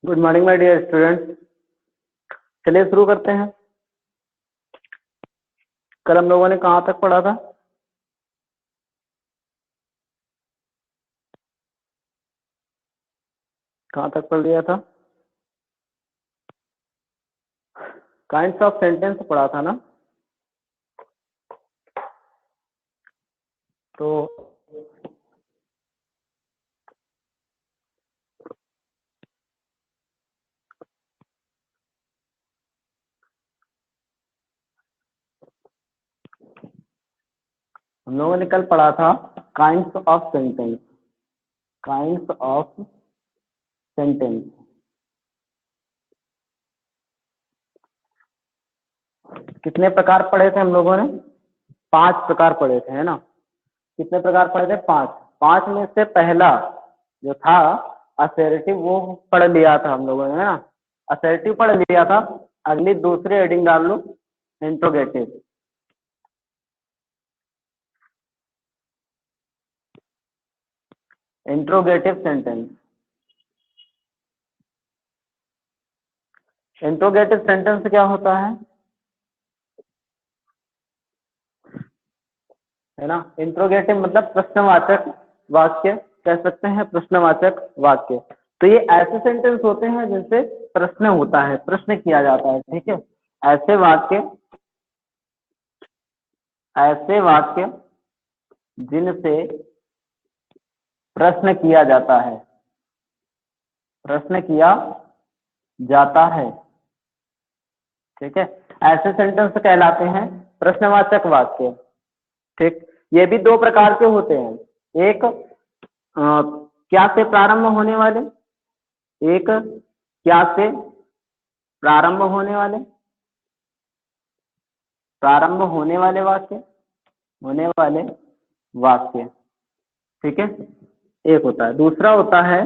Good morning my dear student. चलिए शुरू करते हैं। कल हम लोगों ने कहाँ तक पढ़ा था? कहाँ तक पढ़ लिया था? काइंड्स ऑफ सेंटेंस पढ़ा था ना। तो हम लोगों ने कल पढ़ा था kinds of sentence. Kinds of sentence कितने प्रकार पढ़े थे हम लोगों ने? 5 प्रकार पढ़े थे, है ना। कितने प्रकार पढ़े थे? 5। 5 में से पहला जो था असर्टिव, वो पढ़ लिया था हम लोगों ने, है ना। असर्टिव पढ़ लिया था। अगली दूसरी हेडिंग डाल लो, interrogative. Interrogative sentence. Interrogative sentence क्या होता है ना। इंट्रोगेटिव मतलब प्रश्नवाचक वाक्य कह सकते हैं, प्रश्नवाचक वाक्य। तो ये ऐसे सेंटेंस होते हैं जिनसे प्रश्न होता है, प्रश्न किया जाता है, ठीक है। ऐसे वाक्य जिनसे प्रश्न किया जाता है, प्रश्न किया जाता है, ठीक है। ऐसे सेंटेंस कहलाते हैं प्रश्नवाचक वाक्य, ठीक। ये भी 2 प्रकार के होते हैं। एक क्या से प्रारंभ होने वाले, एक क्या से प्रारंभ होने वाले, प्रारंभ होने वाले वाक्य, होने वाले वाक्य, ठीक है। एक होता है। दूसरा होता है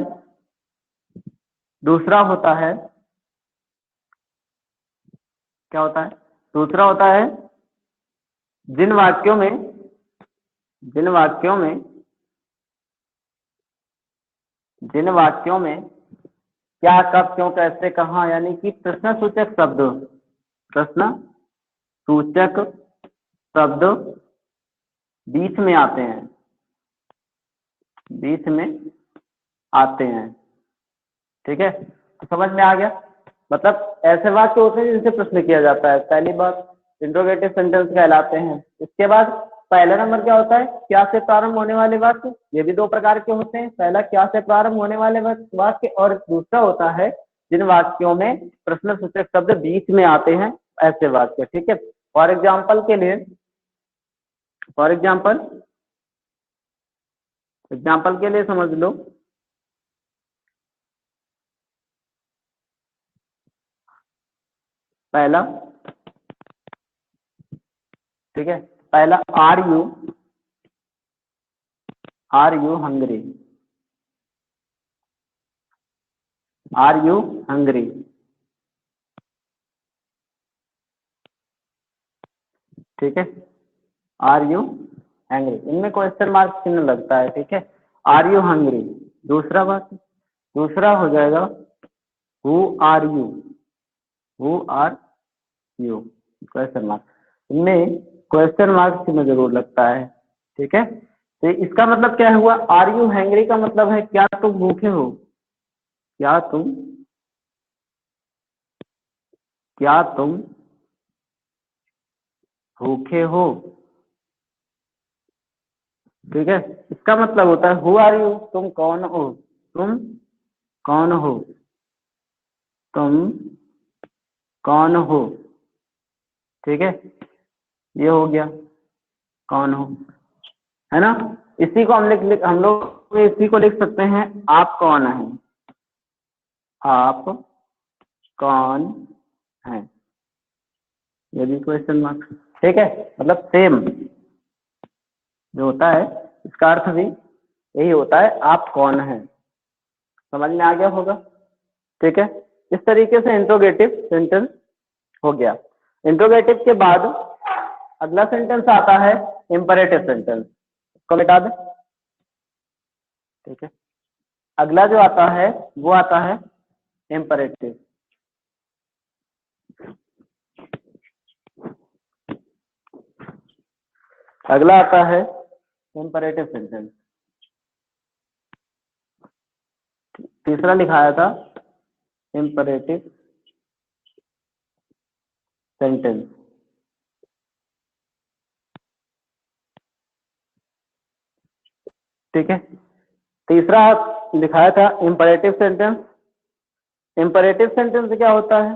क्या होता है? दूसरा होता है जिन वाक्यों में जिन वाक्यों में जिन वाक्यों में क्या, कब, क्यों, कैसे, कहाँ, यानी कि प्रश्नसूचक शब्द, प्रश्न सूचक शब्द बीच में आते हैं, बीच में आते हैं, ठीक है। तो समझ में आ गया। मतलब ऐसे वाक्य होते हैं जिनसे प्रश्न किया जाता है, पहली बात इंट्रोगेटिव सेंटेंस कहलाते हैं। इसके बाद पहला नंबर क्या होता है? क्या से प्रारंभ होने वाले वाक्य। ये भी 2 प्रकार के होते हैं। पहला क्या से प्रारंभ होने वाले वाक्य, और दूसरा होता है जिन वाक्यों में प्रश्नसूचक शब्द बीच में आते हैं, ऐसे वाक्य, ठीक है। फॉर एग्जाम्पल के लिए समझ लो। पहला, ठीक है, पहला are you hungry, are you hungry, ठीक है। आर यू हंग्री, इनमें क्वेश्चन मार्क चिन्ह लगता है, ठीक है। Are you hungry. दूसरा हो जाएगा who are you, question mark. इनमें क्वेश्चन मार्क चिन्ह जरूर लगता है, ठीक है। तो इसका मतलब क्या हुआ? आर यू हैंग्री का मतलब है क्या तुम भूखे हो, क्या तुम भूखे हो, ठीक है। इसका मतलब होता है हु आर यू, तुम कौन हो, तुम कौन हो, तुम कौन हो, ठीक है। ये हो गया कौन हो, है ना। इसी को हम लोग इसी को लिख सकते हैं आप कौन हैं, आप कौन हैं, ये भी क्वेश्चन मार्क, ठीक है। मतलब सेम जो होता है इसका अर्थ भी यही होता है, आप कौन हैं। समझ में आ गया होगा, ठीक है। इस तरीके से इंट्रोगेटिव सेंटेंस हो गया। इंट्रोगेटिव के बाद अगला सेंटेंस आता है इंपरेटिव सेंटेंस। इसको मिटा दे, ठीक है। अगला जो आता है वो आता है इम्परेटिव। अगला आता है इम्परेटिव सेंटेंस। तीसरा लिखाया था इम्परेटिव सेंटेंस। ठीक है, तीसरा लिखाया था इम्परेटिव सेंटेंस। इम्परेटिव सेंटेंस क्या होता है?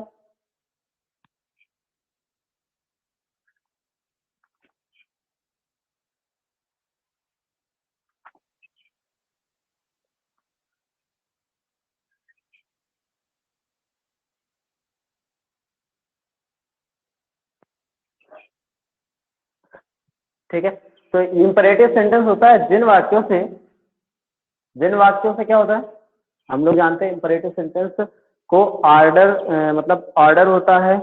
ठीक है, तो इम्परेटिव सेंटेंस होता है जिन वाक्यों से क्या होता है, हम लोग जानते हैं इम्परेटिव सेंटेंस को ऑर्डर मतलब ऑर्डर होता है,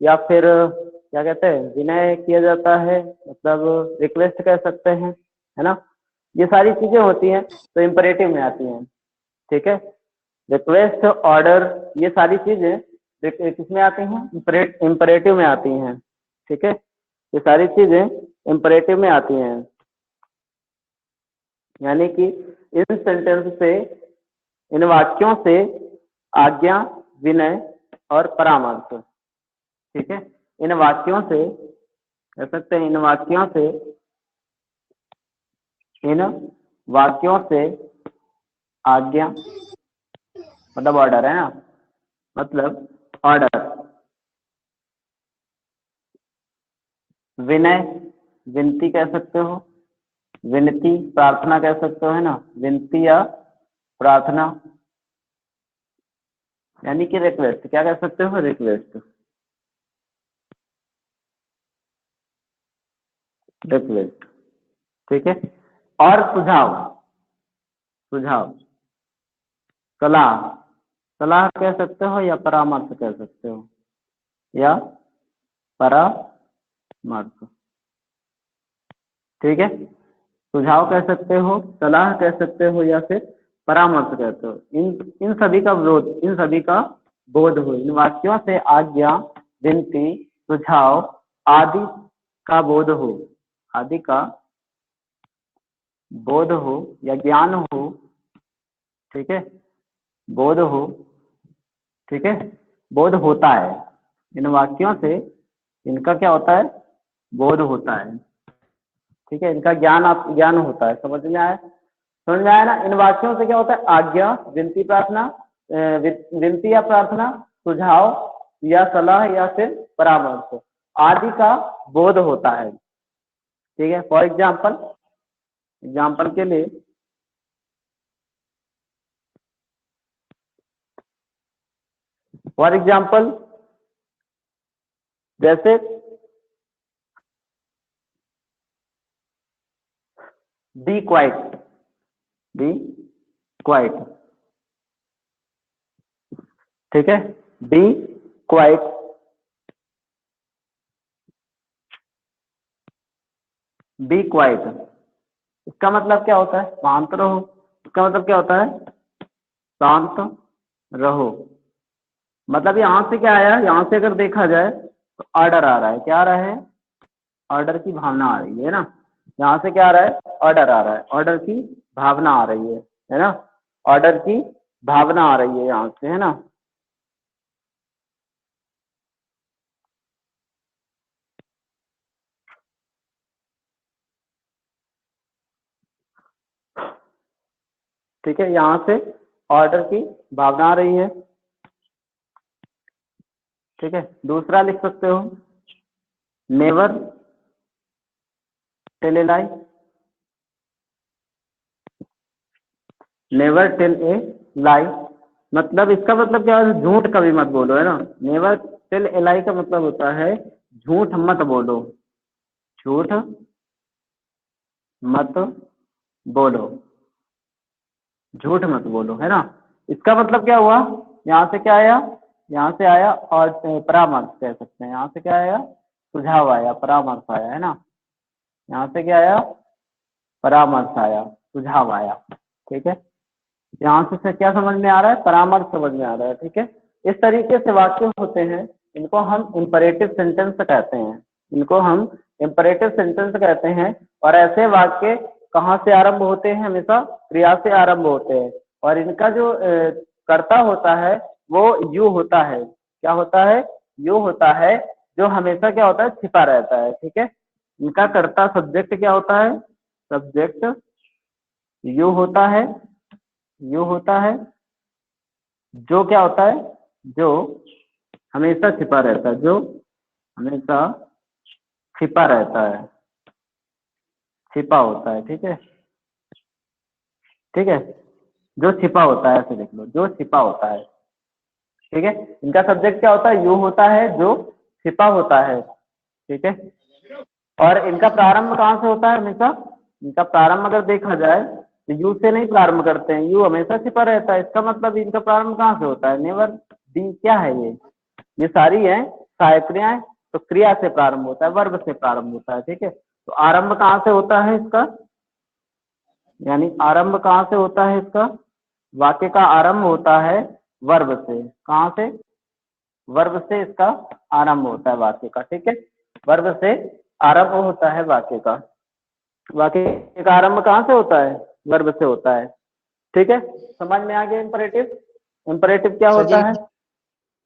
या फिर क्या कहते हैं, विनय किया जाता है, मतलब रिक्वेस्ट कह सकते हैं, है ना। ये सारी चीजें होती हैं तो इम्परेटिव में आती हैं। ठीक है, रिक्वेस्ट, ऑर्डर, ये सारी चीजें किसमें आती हैं? इम्परेटिव में आती हैं। ठीक है, ये सारी चीजें इम्परेटिव में आती हैं, यानी कि इन सेंटेंस से, इन वाक्यों से आज्ञा, विनय और परामर्श। ठीक है, इन वाक्यों से कह सकते हैं, इन वाक्यों से आज्ञा मतलब ऑर्डर है ना, मतलब ऑर्डर, विनय विनती कह सकते हो, विनती प्रार्थना कह सकते हो, है ना, विनती या प्रार्थना, यानी कि रिक्वेस्ट, क्या कह सकते हो? Request, request. ठीक है, और सुझाव, सुझाव, सलाह, सलाह कह सकते हो या परामर्श कह सकते हो, या परामर्श। ठीक है, सुझाव कह सकते हो, सलाह कह सकते हो, या फिर परामर्श कहते हो। इन सभी का विरोध, इन सभी का बोध हो, इन वाक्यों से आज्ञा, विनती, सुझाव आदि का बोध हो, आदि का बोध हो या ज्ञान हो। ठीक है, बोध हो। ठीक है, बोध होता है, इन वाक्यों से इनका क्या होता है? बोध होता है। ठीक है, इनका ज्ञान होता है। समझ में आया? समझ में आया ना? इन वाक्यों से क्या होता है? आज्ञा, विनती, प्रार्थना, विनती या प्रार्थना, सुझाव या सलाह या फिर परामर्श आदि का बोध होता है। ठीक है, फॉर एग्जाम्पल, एग्जाम्पल के लिए, फॉर एग्जाम्पल जैसे बी क्वाइट, बी क्वाइट। ठीक है, बी क्वाइट, बी क्वाइट, इसका मतलब क्या होता है? शांत रहो। इसका मतलब क्या होता है? शांत रहो। मतलब यहाँ से क्या आया? यहाँ से अगर देखा जाए तो ऑर्डर आ रहा है। क्या आ रहा है? ऑर्डर की भावना आ रही है ना। यहाँ से क्या आ रहा है? ऑर्डर आ रहा है, ऑर्डर की भावना आ रही है ना। ऑर्डर की भावना आ रही है यहाँ से, है ना। ठीक है, यहाँ से ऑर्डर की भावना आ रही है। ठीक है, दूसरा लिख सकते हो, never tell a lie, never tell a lie. मतलब इसका मतलब क्या है? झूठ कभी मत बोलो, है ना। नेवर टेल ए लाई का मतलब होता है झूठ मत बोलो, झूठ मत बोलो, झूठ मत बोलो, है ना। इसका मतलब क्या हुआ? यहाँ से क्या आया? यहाँ से आया और परामर्श कह सकते हैं। यहाँ से क्या आया? सुझाव आया, परामर्श आया, है ना। यहाँ से क्या आया? परामर्श आया, सुझाव आया। ठीक है, यहाँ से क्या समझ में आ रहा है, परामर्श समझ में आ रहा है। ठीक है, इस तरीके से वाक्य होते हैं, इनको हम इंपरेटिव सेंटेंस कहते हैं, इनको हम इंपरेटिव सेंटेंस कहते हैं। और ऐसे वाक्य कहाँ से आरंभ होते हैं, हमेशा क्रिया से आरंभ होते हैं। और इनका जो कर्ता होता है वो यू होता है। क्या होता है, यू होता है, जो हमेशा क्या होता है, छिपा रहता है। ठीक है, इनका कर्ता सब्जेक्ट क्या होता है, सब्जेक्ट यू होता है, यू होता है, जो क्या होता है, जो हमेशा छिपा रहता है, जो हमेशा छिपा रहता है, छिपा होता है। ठीक है, ठीक है, जो छिपा होता है, ऐसे लिख लो, जो छिपा होता है। ठीक है, इनका सब्जेक्ट क्या होता है, यू होता है, जो छिपा होता है। ठीक है, और इनका प्रारंभ कहाँ से होता है, हमेशा इनका प्रारंभ अगर देखा जाए तो यू से नहीं प्रारंभ करते हैं, यू हमेशा छिपा रहता है। इसका मतलब इनका प्रारंभ कहाँ से होता है, नेवर। डी क्या है ये सारी है सहायक क्रियाएं। तो क्रिया से प्रारंभ होता है, वर्ब से प्रारंभ होता है। ठीक है, तो आरंभ कहाँ से होता है इसका, यानी आरंभ कहाँ से होता है इसका, वाक्य का आरंभ होता है वर्ब से। कहाँ से, वर्ब से इसका आरंभ होता है वाक्य का। ठीक है, वर्ब से आरंभ होता है वाक्य का, वाक्य का आरंभ कहाँ से होता है, वर्ब से होता है। ठीक है, समझ में आ गया इंपरेटिव, इंपरेटिव क्या सर जी, होता है।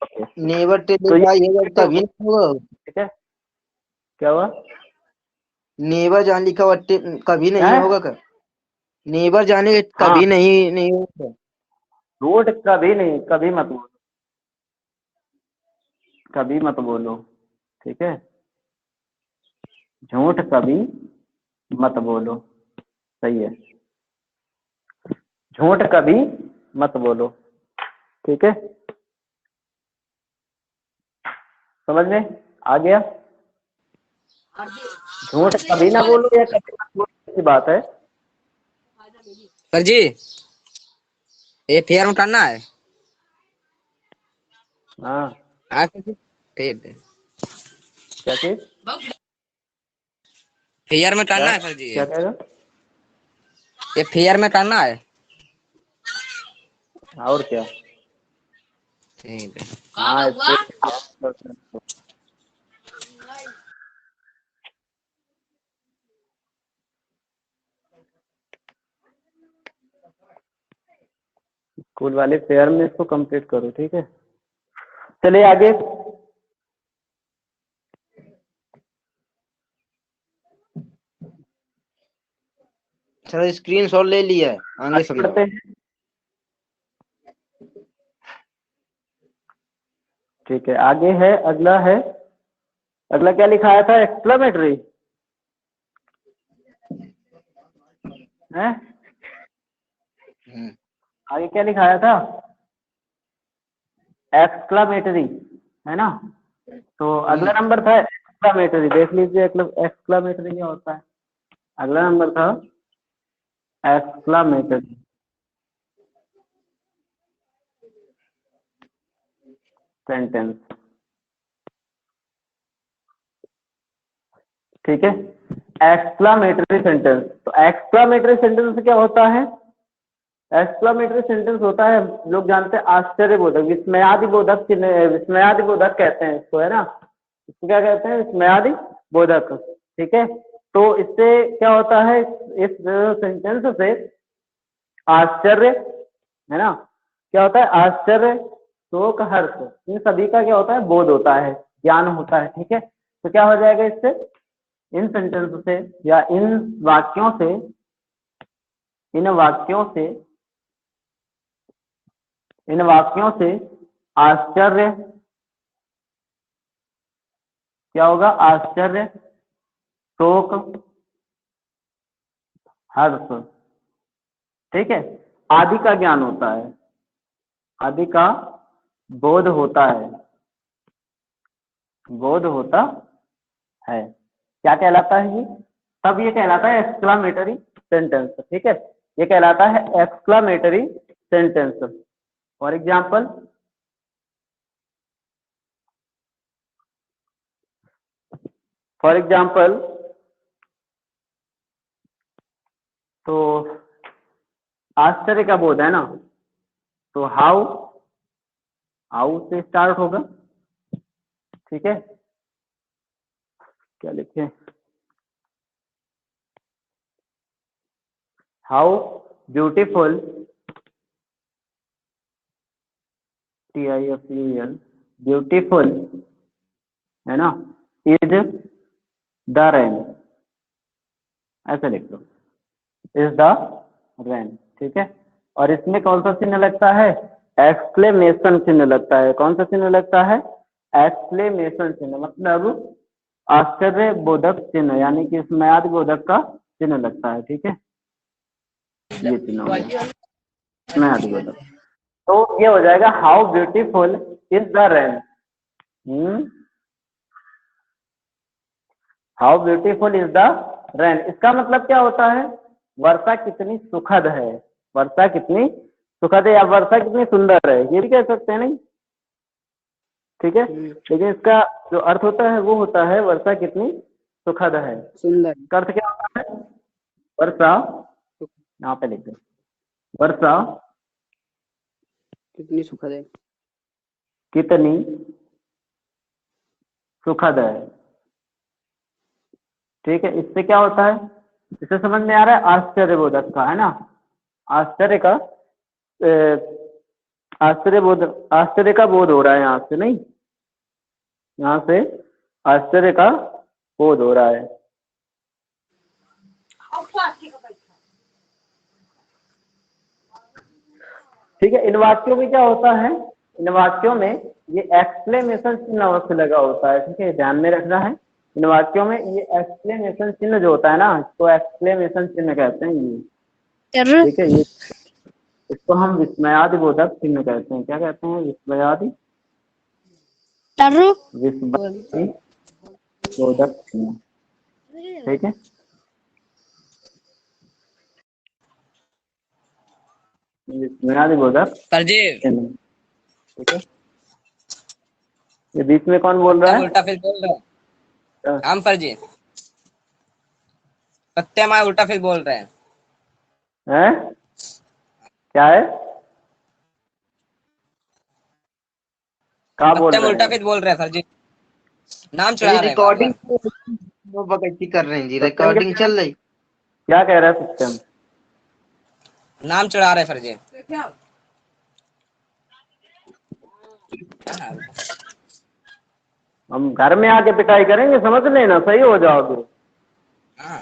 ओके, नेवर टेल तो ये ये वर्ड कभी नहीं होगा। ठीक है, क्या हुआ, नेवर जहाँ लिखा हुआ कभी क्या नहीं है, होगा कर। नेवर जाने हाँ, कभी नहीं होगा। झूठ कभी नहीं, कभी मत बोलो, कभी मत बोलो। ठीक है, झूठ कभी मत बोलो, सही है, झूठ कभी मत बोलो। ठीक है, समझ में आ गया, झूठ कभी ना बोलो या कभी मत बोलो की बात है। सर जी, ये फेयर में करना है। हाँ, हाँ सर जी, ठीक है। क्या चीज, फेयर में क्या करना है सर जी, क्या कहेगा, ये फेयर में करना है। और क्या, ठीक है। हाँ इसको स्कूल वाले फेयर में इसको कंप्लीट करो। ठीक है, चलिए आगे, सर स्क्रीन शॉट ले लिया है, आगे आगे समझाओ। बढ़ते हैं। ठीक है, आगे है, अगला है, अगला क्या लिखाया था, एक्सक्लेमेटरी है, हम्म, आगे क्या लिखाया था, एक्सक्लेमेटरी, है ना। तो अगला नंबर था एक्सक्लेमेटरी, देख लीजिए एक्सक्लेमेटरी क्या होता है। अगला नंबर था एक्सक्लेमेटरी सेंटेंस। ठीक है, एक्सक्लेमेटरी सेंटेंस, तो एक्सक्लेमेटरी सेंटेंस क्या होता है, एक्सक्लेमेटरी सेंटेंस होता है, लोग जानते हैं आश्चर्यबोधक, विस्मयादिबोधक, विस्मयादिबोधक कहते हैं इसको, है ना, इसको क्या कहते हैं, विस्मयादि बोधक। ठीक है, तो इससे क्या होता है, इस सेंटेंस से आश्चर्य, है ना, क्या होता है, आश्चर्य, शोक, हर्ष, इन सभी का क्या होता है, बोध होता है, ज्ञान होता है। ठीक है, तो क्या हो जाएगा इससे, इन सेंटेंस से या वाक्यों से इन वाक्यों से इन वाक्यों से आश्चर्य, क्या होगा, आश्चर्य, शोक, हर्ष, ठीक है, आदि का ज्ञान होता है, आदि का बोध होता है, बोध होता है। क्या कहलाता है ये, तब ये कहलाता है एक्सक्लामेटरी सेंटेंस। ठीक है, ये कहलाता है exclamatory sentence. For example, for example, तो आश्चर्य का बोध है ना, तो हाउ, हाउ से स्टार्ट होगा। ठीक है, क्या लिखे, हाउ ब्यूटीफुल, TIFUL, ब्यूटीफुल है ना, इज द रेन, ऐसा लिख दो, इज द रेन। ठीक है, और इसमें कौन सा चिन्ह लगता है, एक्सक्लेमेशन चिन्ह लगता है। कौन सा चिन्ह लगता है, एक्सक्लेमेशन चिन्ह, मतलब आश्चर्य बोधक चिन्ह, यानी कि विस्मयादि बोधक का चिन्ह लगता है। ठीक है, ये चिन्ह हो गया विस्मयादि बोधक। तो ये हो जाएगा how beautiful is the rain. How beautiful is the rain, इसका मतलब क्या होता है, वर्षा कितनी सुखद है, वर्षा कितनी सुखद है, या वर्षा कितनी सुंदर है, ये भी कह सकते हैं नहीं। ठीक है, लेकिन इसका जो अर्थ होता है वो होता है वर्षा कितनी सुखद है। सुंदर, इसका अर्थ क्या होता है, वर्षा, यहाँ पे लिख दो, वर्षा कितनी सुखद है। कितनी सुखद है। ठीक है, इससे क्या होता है, इससे समझ में आ रहा है आश्चर्यबोधक का, है ना, आश्चर्य का आश्चर्य का बोध हो रहा है यहाँ से, नहीं, यहाँ से आश्चर्य का बोध हो रहा है। ठीक है, इन वाक्यों में क्या होता है, इन वाक्यों में ये एक्सक्लेमेशन चिन्ह अवश्य लगा होता है। ठीक है, ध्यान में रखना है, इन वाक्यों में ये एक्सक्लेमेशन चिन्ह जो होता है ना, तो एक्सक्लेमेशन चिन्ह कहते हैं ये। ठीक है, ये इसको हम विस्मयादि बोधक चिन्ह कहते हैं। क्या कहते हैं, विस्मयादि विस्मयादि बोधक चिन्ह। ठीक है, विस्मयादि बोधक सर जी चिन्ह। ठीक है, ये बीच में कौन बोल रहा है, उल्टा फिर बोल रहे हैं हम सर जी, सत्यम उल्टा फिर बोल रहे हैं। हैं, क्या है, कहाँ बोल सत्यम रहे उल्टा हैं, फिर बोल रहे हैं सर जी, नाम चढ़ा रहे हैं रिकॉर्डिंग वो बकैती कर रहे हैं जी, रिकॉर्डिंग चल रही। क्या कह रहा है सिस्टम, नाम चढ़ा रहे हैं सर जी। हम घर में आके पिटाई करेंगे, समझ लेना, सही हो जाओगे। हाँ।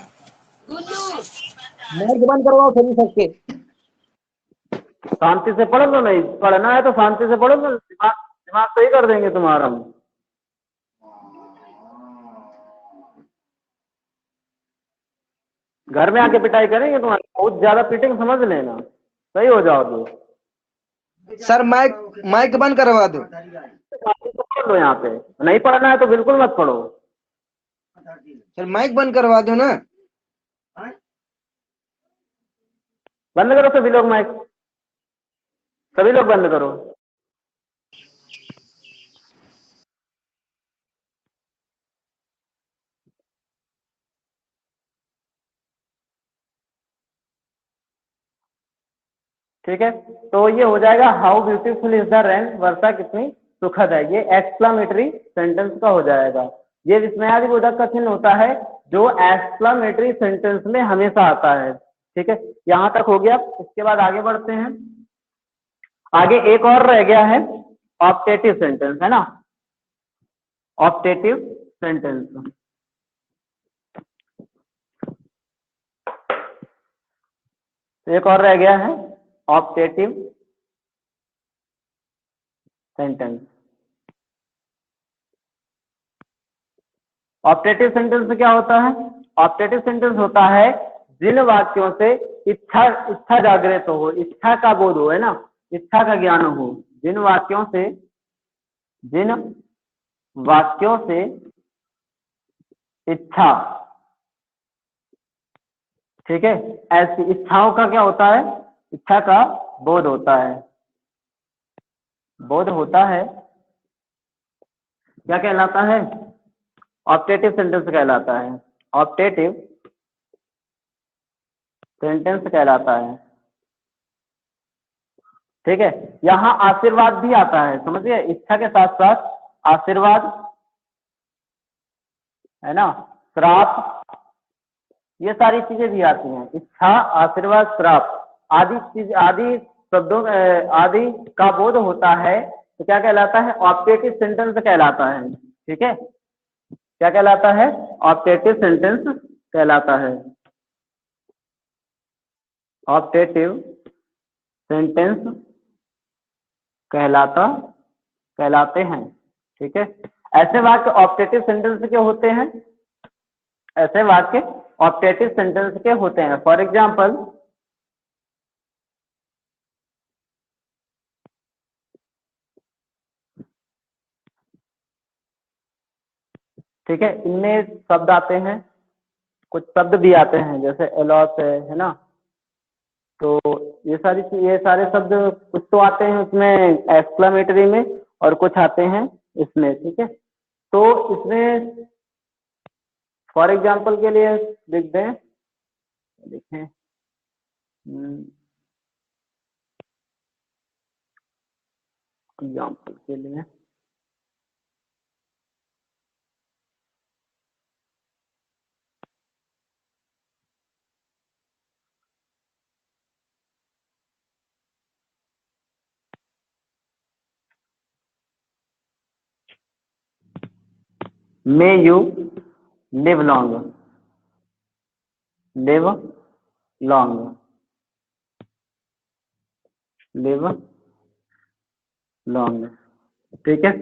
माइक बंद करवाओ सभी सबके। शांति से पढ़ लो, नहीं पढ़ना है तो शांति से पढ़ो, तो दिमाग दिमाग सही कर देंगे तुम्हारा हम। घर में आके पिटाई करेंगे तुम्हारी, बहुत ज्यादा पीटेंगे, समझ लेना, सही हो जाओगे। सर माइक माइक बंद करवा दो। शांति से पढ़ लो, यहाँ पे नहीं पढ़ना है तो बिल्कुल मत पढ़ो। सर माइक बंद करवा दो ना। बंद करो सभी लोग माइक, सभी लोग बंद करो। ठीक है, तो ये हो जाएगा how beautiful is the rain, वर्षा कितनी सुखद है, ये एक्सक्लामेटरी सेंटेंस का हो जाएगा। ये विस्मयादि बोधक का चिन्ह होता है जो एक्सक्लामेटरी सेंटेंस में हमेशा आता है। ठीक है, यहाँ तक हो गया, इसके बाद आगे बढ़ते हैं। आगे एक और रह गया है ऑप्टेटिव सेंटेंस, है ना, ऑप्टेटिव सेंटेंस। एक और रह गया है ऑप्टेटिव सेंटेंस। ऑप्टेटिव सेंटेंस में क्या होता है, ऑप्टेटिव सेंटेंस होता है जिन वाक्यों से इच्छा जागृत हो, इच्छा का बोध हो, है ना, इच्छा का ज्ञान हो, जिन वाक्यों से इच्छा, ठीक है, ऐसी इच्छाओं का क्या होता है, इच्छा का बोध होता है, बोध होता है, क्या कहलाता है, ऑप्टेटिव सेंटेंस कहलाता है, ऑप्टेटिव सेंटेंस कहलाता है। ठीक है। यहाँ आशीर्वाद भी आता है, समझिए, इच्छा के साथ साथ आशीर्वाद है ना, श्राप, ये सारी चीजें भी आती हैं। इच्छा, आशीर्वाद, श्राप आदि चीज, आदि शब्दों आदि का बोध होता है तो क्या कहलाता है? ऑप्टेटिव सेंटेंस कहलाता है। ठीक है, क्या कहलाता है? ऑप्टेटिव सेंटेंस कहलाता है। ऑप्टेटिव सेंटेंस कहलाते हैं। ठीक है, ऐसे वाक्य ऑप्टेटिव सेंटेंस के होते हैं, ऐसे वाक्य ऑप्टेटिव सेंटेंस के होते हैं। फॉर एग्जाम्पल, ठीक है, इनमें शब्द आते हैं, कुछ शब्द भी आते हैं, जैसे एलॉस है ना, तो ये सारे शब्द कुछ तो आते हैं उसमें एक्सक्लेमेटरी में और कुछ आते हैं इसमें। ठीक है, तो इसमें फॉर एग्जाम्पल के लिए लिख दें, देखें, एग्जाम्पल के लिए may you live long, live long, live long. ठीक है,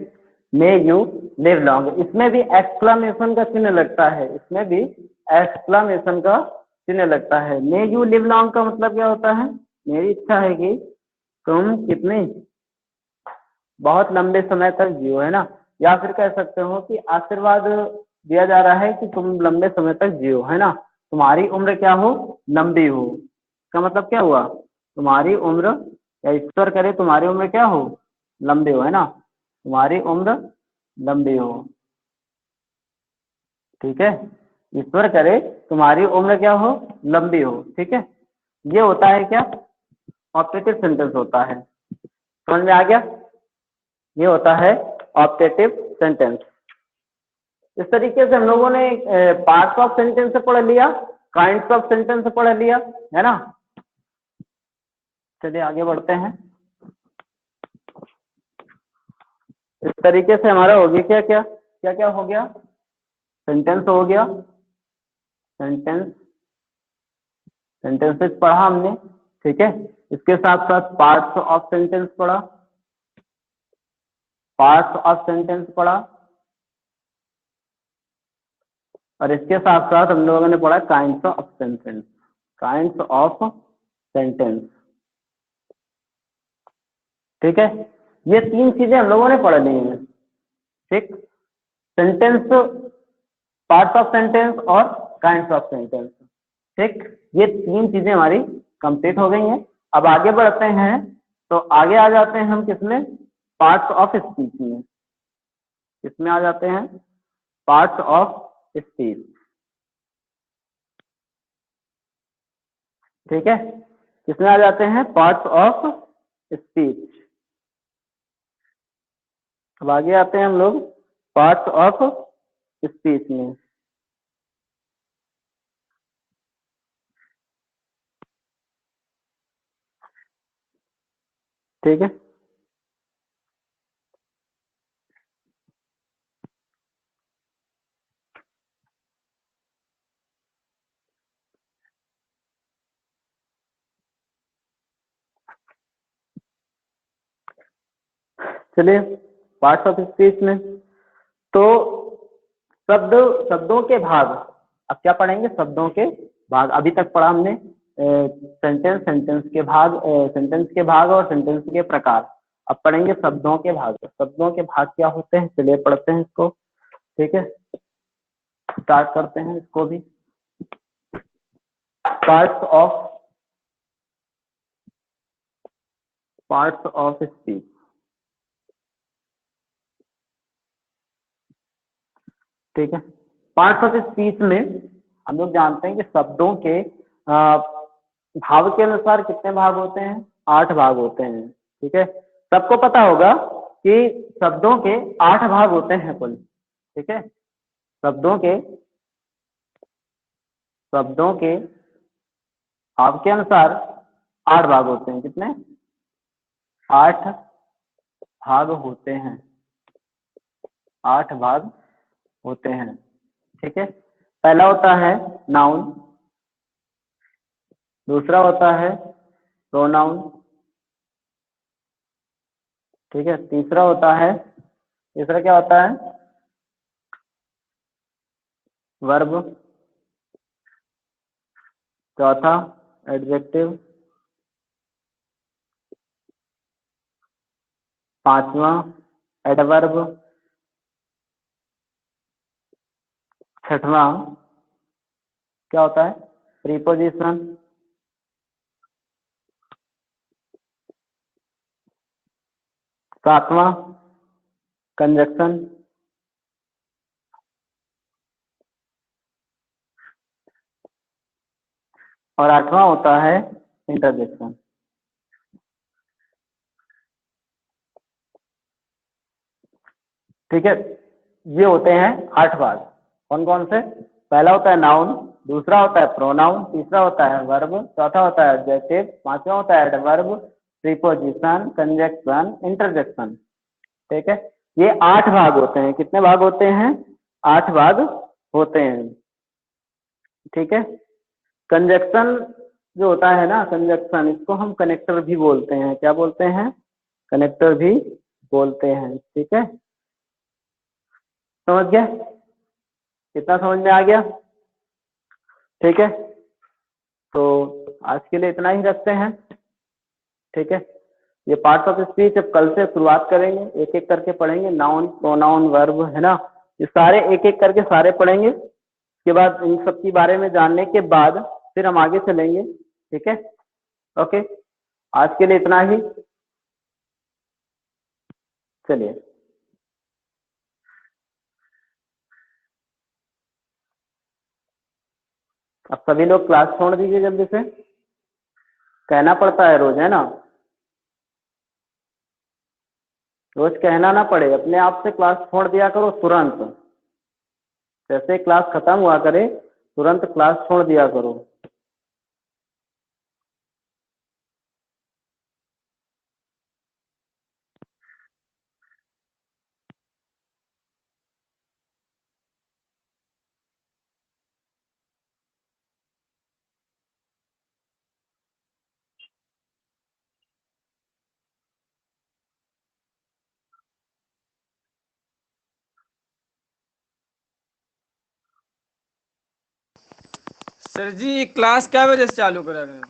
मे यू लिव लॉन्ग, इसमें भी एक्सक्लेमेशन का चिन्ह लगता है, इसमें भी एक्सक्लेमेशन का चिन्ह लगता है। मे यू लिव लॉन्ग का मतलब क्या होता है? मेरी इच्छा है कि तुम कितने बहुत लंबे समय तक जियो, है ना। या फिर कह सकते हो कि आशीर्वाद दिया जा रहा है कि तुम लंबे समय तक जियो, है ना, तुम्हारी उम्र क्या हो? लंबी हो। इसका मतलब क्या हुआ? तुम्हारी उम्र, या ईश्वर करे तुम्हारी उम्र क्या हो? लंबी हो, है ना, तुम्हारी उम्र लंबी हो। ठीक है, ईश्वर करे तुम्हारी उम्र क्या हो? लंबी हो। ठीक है, ये होता है क्या? ऑप्टेटिव सेंटेंस होता है। समझ में आ गया? ये होता है ऑप्टेटिव सेंटेंस। इस तरीके से हम लोगों ने पार्ट्स ऑफ सेंटेंस से पढ़ लिया, काइंड्स ऑफ सेंटेंस से पढ़ लिया, है ना। चलिए आगे बढ़ते हैं। इस तरीके से हमारा हो गया क्या क्या क्या हो गया? सेंटेंस हो गया, सेंटेंसेस पढ़ा हमने। ठीक है, इसके साथ साथ पार्ट्स ऑफ सेंटेंस पढ़ा, पार्ट्स ऑफ सेंटेंस पढ़ा, और इसके साथ साथ हम लोगों ने पढ़ा kinds of sentence, kinds of sentence. ठीक है, ये तीन चीजें हम लोगों ने पढ़ ली हैं। ठीक, सेंटेंस, पार्ट्स ऑफ सेंटेंस और काइंड्स ऑफ सेंटेंस। ठीक, ये तीन चीजें हमारी कंप्लीट हो गई हैं। अब आगे बढ़ते हैं, तो आगे आ जाते हैं हम किसमें? पार्ट्स ऑफ स्पीच में। किसमें आ जाते हैं? Parts of speech. ठीक है, किसमें आ जाते हैं? Parts of speech. अब आगे आते हैं हम लोग पार्ट्स ऑफ स्पीच में। ठीक है, चलिए पार्ट्स ऑफ स्पीच में, तो शब्दों के भाग। अब क्या पढ़ेंगे? शब्दों के भाग। अभी तक पढ़ा हमने सेंटेंस के भाग, सेंटेंस के भाग और सेंटेंस के प्रकार। अब पढ़ेंगे शब्दों के भाग। शब्दों के भाग क्या होते हैं, चलिए पढ़ते हैं इसको। ठीक है, स्टार्ट करते हैं इसको भी। Parts of speech. ठीक है, पार्ट्स ऑफ स्पीच में हम लोग जानते हैं कि शब्दों के भाव के अनुसार कितने भाग होते हैं? 8 भाग होते हैं। ठीक है, सबको पता होगा कि शब्दों के 8 भाग होते हैं कुल। ठीक है, शब्दों के आपके अनुसार 8 भाग होते हैं। कितने? 8 भाग होते हैं। 8 भाग होते हैं। ठीक है, पहला होता है नाउन, दूसरा होता है प्रोनाउन, ठीक है, तीसरा क्या होता है? वर्ब, चौथा एडजेक्टिव, पांचवा एडवर्ब, छठवां क्या होता है? प्रीपोजिशन, सातवां कंजक्शन, और आठवां होता है इंटरजेक्शन। ठीक है, ये होते हैं 8 भाग। कौन कौन से? पहला होता है नाउन, दूसरा होता है प्रोनाउन, तीसरा होता है वर्ब, चौथा होता है एडजेक्टिव, पांचवा होता है एडवर्ब, प्रीपोजिशन, कंजक्शन, इंटरजेक्शन। ठीक है, ये 8 भाग होते हैं। कितने भाग होते हैं? 8 भाग होते हैं। ठीक है, कंजक्शन जो होता है ना, कंजक्शन, इसको हम कनेक्टर भी बोलते हैं। क्या बोलते हैं? कनेक्टर भी बोलते हैं। ठीक है, समझ गए? कितना समझ में आ गया? ठीक है, तो आज के लिए इतना ही रखते हैं। ठीक है, ये पार्ट्स ऑफ स्पीच अब कल से शुरुआत करेंगे, एक एक करके पढ़ेंगे। नाउन, प्रोनाउन, वर्ब, है ना, ये सारे एक एक करके सारे पढ़ेंगे। उसके बाद इन सब के बारे में जानने के बाद फिर हम आगे चलेंगे। ठीक है, ओके, आज के लिए इतना ही। चलिए, अब सभी लोग क्लास छोड़ दीजिए जल्दी से। कहना पड़ता है रोज, है ना, रोज कहना ना पड़े, अपने आप से क्लास छोड़ दिया करो तुरंत। जैसे क्लास खत्म हुआ करे तुरंत क्लास छोड़ दिया करो। सर जी क्लास क्या बजे से चालू करा रहे हैं?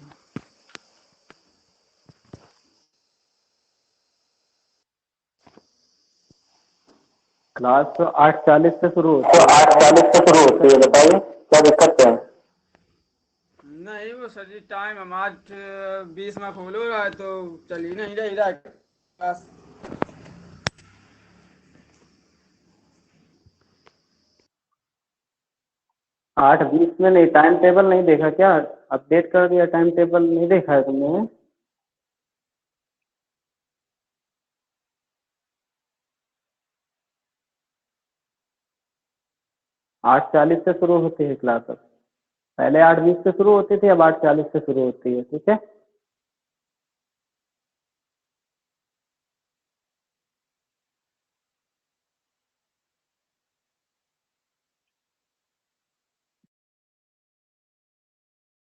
क्लास 8:40 से शुरू होती है। 8:40 से शुरू होती है, बताइए क्या दिक्कत है? नहीं वो सर जी टाइम हम 8:20 में खोलो रहा है तो चल ही नहीं रही रहा क्लास। 8:20 में नहीं, टाइम टेबल नहीं देखा क्या? अपडेट कर दिया, टाइम टेबल नहीं देखा है तुमने? 8:40 से शुरू होती है क्लास अब। पहले 8:20 से शुरू होती थी, अब 8:40 से शुरू होती है। ठीक है।